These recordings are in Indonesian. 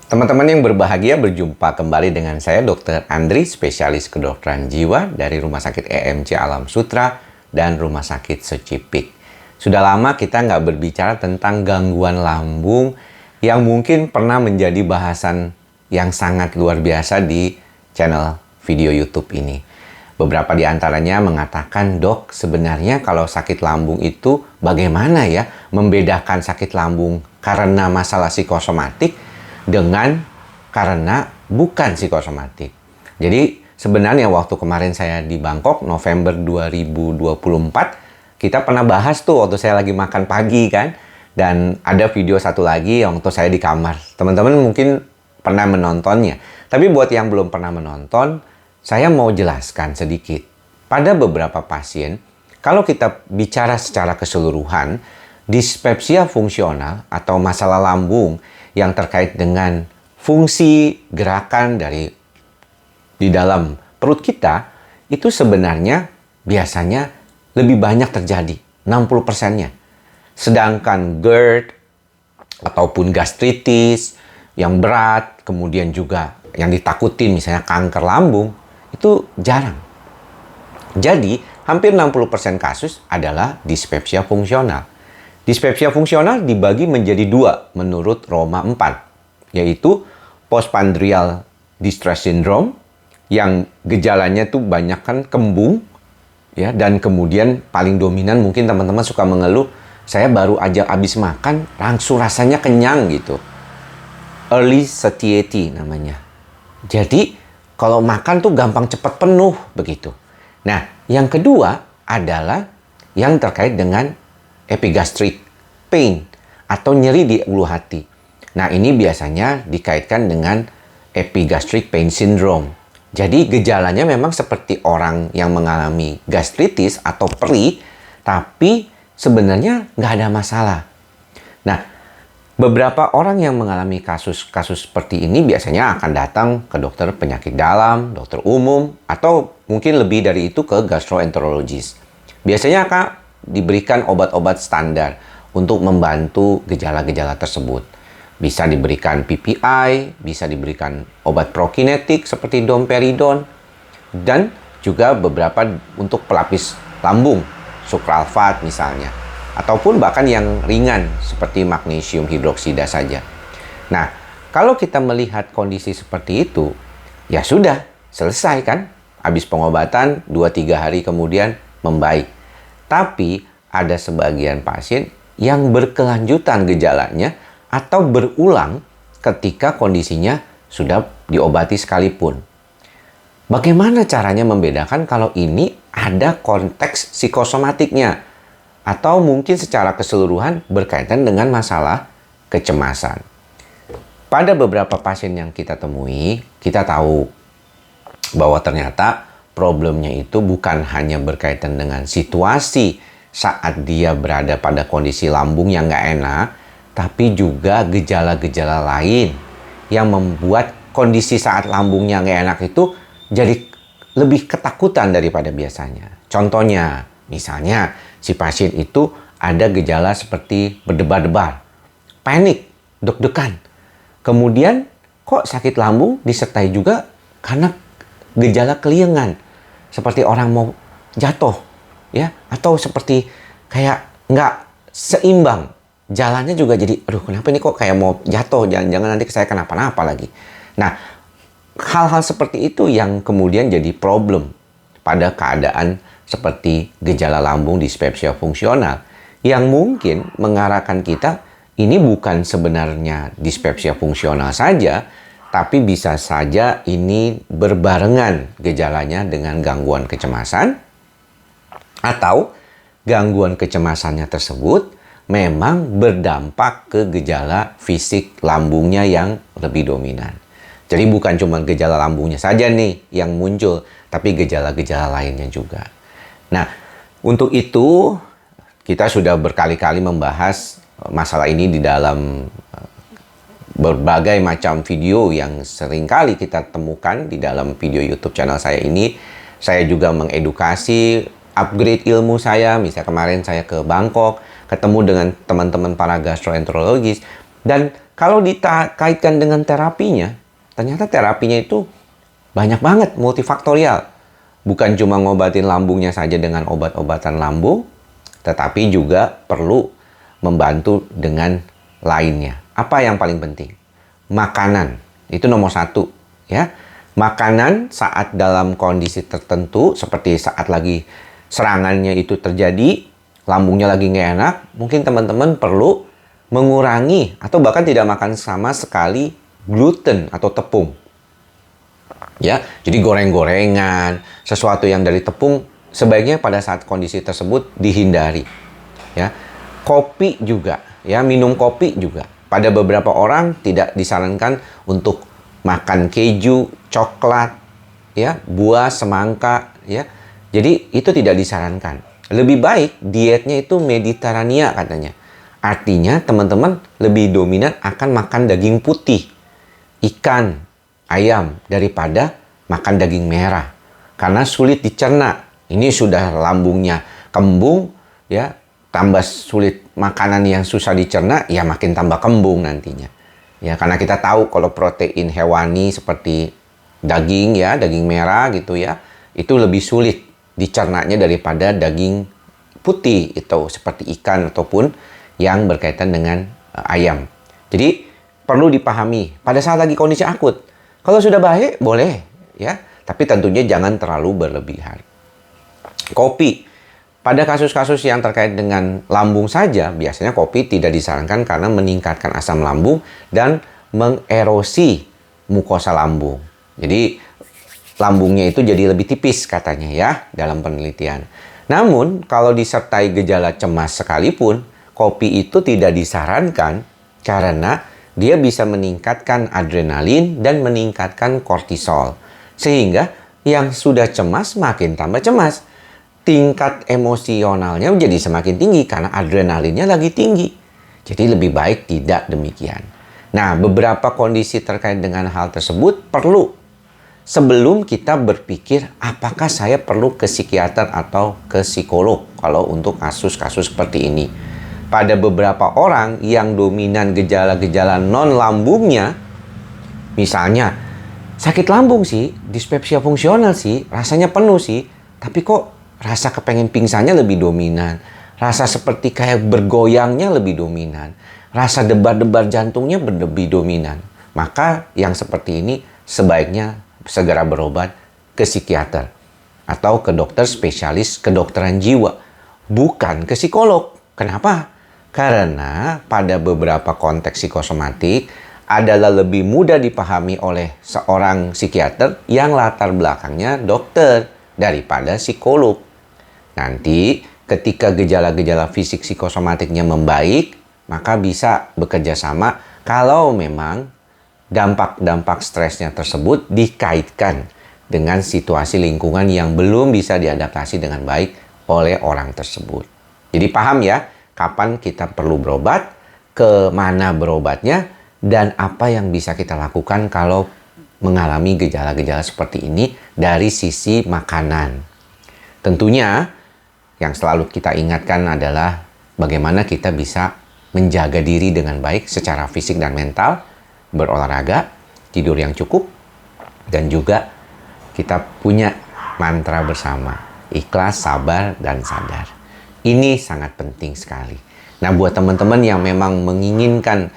Teman-teman yang berbahagia, berjumpa kembali dengan saya Dr. Andri, spesialis kedokteran jiwa dari Rumah Sakit EMC Alam Sutra dan Rumah Sakit Secipik. Sudah lama kita nggak berbicara tentang gangguan lambung yang mungkin pernah menjadi bahasan yang sangat luar biasa di channel video YouTube ini. Beberapa di antaranya mengatakan, "Dok, sebenarnya kalau sakit lambung itu bagaimana ya membedakan sakit lambung karena masalah psikosomatik dengan karena bukan psikosomatik?" Jadi sebenarnya waktu kemarin saya di Bangkok, November 2024, kita pernah bahas tuh waktu saya lagi makan pagi kan. Dan ada video satu lagi yang waktu saya di kamar. Teman-teman mungkin pernah menontonnya. Tapi buat yang belum pernah menonton, saya mau jelaskan sedikit. Pada beberapa pasien, kalau kita bicara secara keseluruhan, dispepsia fungsional atau masalah lambung yang terkait dengan fungsi gerakan di dalam perut kita, itu sebenarnya biasanya lebih banyak terjadi, 60%-nya. Sedangkan GERD ataupun gastritis yang berat, kemudian juga yang ditakutin misalnya kanker lambung, itu jarang. Jadi, hampir 60% kasus adalah dispepsia fungsional. Dispepsia fungsional dibagi menjadi dua menurut Roma 4, yaitu postprandial distress syndrome yang gejalanya tuh banyak kan kembung, ya, dan kemudian paling dominan mungkin teman-teman suka mengeluh, saya baru aja habis makan langsung rasanya kenyang gitu. Early satiety namanya. Jadi kalau makan tuh gampang cepat penuh begitu. Nah, yang kedua adalah yang terkait dengan epigastric pain atau nyeri di ulu hati. Nah, ini biasanya dikaitkan dengan epigastric pain syndrome. Jadi gejalanya memang seperti orang yang mengalami gastritis atau perih, tapi sebenarnya nggak ada masalah. Nah, beberapa orang yang mengalami kasus-kasus seperti ini biasanya akan datang ke dokter penyakit dalam, dokter umum, atau mungkin lebih dari itu ke gastroenterologis. Biasanya akan diberikan obat-obat standar untuk membantu gejala-gejala tersebut. Bisa diberikan PPI, bisa diberikan obat prokinetik seperti domperidon, dan juga beberapa untuk pelapis lambung, sukralfat misalnya, ataupun bahkan yang ringan seperti magnesium hidroksida saja. Nah, kalau kita melihat kondisi seperti itu, ya sudah, selesai kan? Habis pengobatan, 2-3 hari kemudian membaik. Tapi ada sebagian pasien yang berkelanjutan gejalanya atau berulang ketika kondisinya sudah diobati sekalipun. Bagaimana caranya membedakan kalau ini ada konteks psikosomatiknya atau mungkin secara keseluruhan berkaitan dengan masalah kecemasan? Pada beberapa pasien yang kita temui, kita tahu bahwa ternyata problemnya itu bukan hanya berkaitan dengan situasi saat dia berada pada kondisi lambung yang nggak enak, tapi juga gejala-gejala lain yang membuat kondisi saat lambungnya nggak enak itu jadi lebih ketakutan daripada biasanya. Contohnya, misalnya si pasien itu ada gejala seperti berdebar-debar, panik, deg-degan. Kemudian kok sakit lambung disertai juga karena gejala keliengan, seperti orang mau jatuh, ya, atau seperti kayak nggak seimbang. Jalannya juga jadi, aduh kenapa ini kok kayak mau jatuh, jangan-jangan nanti saya kenapa-napa lagi. Nah, hal-hal seperti itu yang kemudian jadi problem pada keadaan seperti gejala lambung dispepsia fungsional, yang mungkin mengarahkan kita ini bukan sebenarnya dispepsia fungsional saja, tapi bisa saja ini berbarengan gejalanya dengan gangguan kecemasan, atau gangguan kecemasannya tersebut memang berdampak ke gejala fisik lambungnya yang lebih dominan. Jadi bukan cuma gejala lambungnya saja nih yang muncul, tapi gejala-gejala lainnya juga. Nah, untuk itu kita sudah berkali-kali membahas masalah ini di dalam berbagai macam video yang seringkali kita temukan di dalam video YouTube channel saya ini. Saya juga mengedukasi, upgrade ilmu saya. Misalnya kemarin saya ke Bangkok, ketemu dengan teman-teman para gastroenterologis, dan Kalau dikaitkan dengan terapinya, ternyata terapinya itu banyak banget, multifaktorial. Bukan cuma ngobatin lambungnya saja dengan obat-obatan lambung, tetapi juga perlu membantu dengan lainnya. Apa yang paling penting? Makanan. Itu nomor satu. Ya. Makanan saat dalam kondisi tertentu, seperti saat lagi serangannya itu terjadi, lambungnya lagi nggak enak, mungkin teman-teman perlu mengurangi atau bahkan tidak makan sama sekali gluten atau tepung. Ya, jadi goreng-gorengan, sesuatu yang dari tepung sebaiknya pada saat kondisi tersebut dihindari. Ya, kopi juga, ya minum kopi juga. Pada beberapa orang tidak disarankan untuk makan keju, coklat, ya, buah, semangka, ya. Jadi itu tidak disarankan. Lebih baik dietnya itu Mediterania katanya. Artinya teman-teman lebih dominan akan makan daging putih, ikan, ayam daripada makan daging merah. Karena sulit dicerna. Ini sudah lambungnya kembung, ya, tambah sulit makanan yang susah dicerna, ya makin tambah kembung nantinya. Ya, karena kita tahu kalau protein hewani seperti daging, ya, daging merah gitu ya, itu lebih sulit dicernanya daripada daging putih itu seperti ikan ataupun yang berkaitan dengan ayam. Jadi perlu dipahami pada saat lagi kondisi akut. Kalau sudah baik boleh, ya, tapi tentunya jangan terlalu berlebihan. Kopi. Pada kasus-kasus yang terkait dengan lambung saja, biasanya kopi tidak disarankan karena meningkatkan asam lambung dan mengerosi mukosa lambung. Jadi lambungnya itu jadi lebih tipis katanya ya dalam penelitian. Namun kalau disertai gejala cemas sekalipun, kopi itu tidak disarankan karena dia bisa meningkatkan adrenalin dan meningkatkan kortisol. Sehingga yang sudah cemas makin tambah cemas. Tingkat emosionalnya menjadi semakin tinggi karena adrenalinnya lagi tinggi. Jadi lebih baik tidak demikian. Nah, beberapa kondisi terkait dengan hal tersebut perlu sebelum kita berpikir apakah saya perlu ke psikiater atau ke psikolog kalau untuk kasus-kasus seperti ini. Pada beberapa orang yang dominan gejala-gejala non-lambungnya, misalnya sakit lambung sih, dispepsia fungsional sih, rasanya penuh sih, tapi kok rasa kepengen pingsannya lebih dominan, rasa seperti kayak bergoyangnya lebih dominan, rasa debar-debar jantungnya lebih dominan. Maka yang seperti ini sebaiknya segera berobat ke psikiater atau ke dokter spesialis kedokteran jiwa, bukan ke psikolog. Kenapa? Karena pada beberapa konteks psikosomatik adalah lebih mudah dipahami oleh seorang psikiater yang latar belakangnya dokter daripada psikolog. Nanti ketika gejala-gejala fisik psikosomatiknya membaik, maka bisa bekerja sama kalau memang dampak-dampak stresnya tersebut dikaitkan dengan situasi lingkungan yang belum bisa diadaptasi dengan baik oleh orang tersebut. Jadi paham ya, kapan kita perlu berobat, ke mana berobatnya, dan apa yang bisa kita lakukan kalau mengalami gejala-gejala seperti ini dari sisi makanan. Tentunya yang selalu kita ingatkan adalah bagaimana kita bisa menjaga diri dengan baik secara fisik dan mental, berolahraga, tidur yang cukup, dan juga kita punya mantra bersama, ikhlas, sabar, dan sadar. Ini sangat penting sekali. Nah, buat teman-teman yang memang menginginkan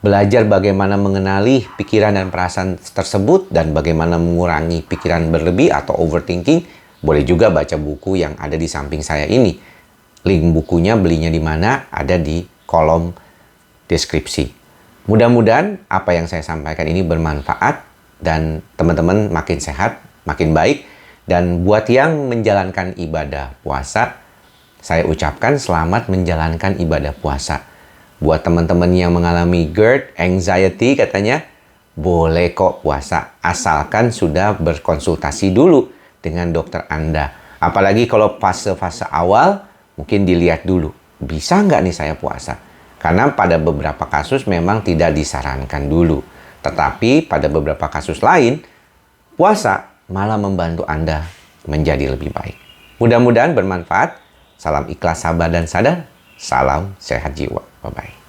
belajar bagaimana mengenali pikiran dan perasaan tersebut dan bagaimana mengurangi pikiran berlebih atau overthinking, boleh juga baca buku yang ada di samping saya ini. Link bukunya belinya di mana ada di kolom deskripsi. Mudah-mudahan apa yang saya sampaikan ini bermanfaat dan teman-teman makin sehat, makin baik. Dan buat yang menjalankan ibadah puasa, saya ucapkan selamat menjalankan ibadah puasa. Buat teman-teman yang mengalami GERD, anxiety katanya, boleh kok puasa. Asalkan sudah berkonsultasi dulu dengan dokter Anda. Apalagi kalau fase-fase awal, mungkin dilihat dulu. Bisa nggak nih saya puasa? Karena pada beberapa kasus memang tidak disarankan dulu. Tetapi pada beberapa kasus lain, puasa malah membantu Anda menjadi lebih baik. Mudah-mudahan bermanfaat. Salam ikhlas, sabar, dan sadar. Salam sehat jiwa. Bye-bye.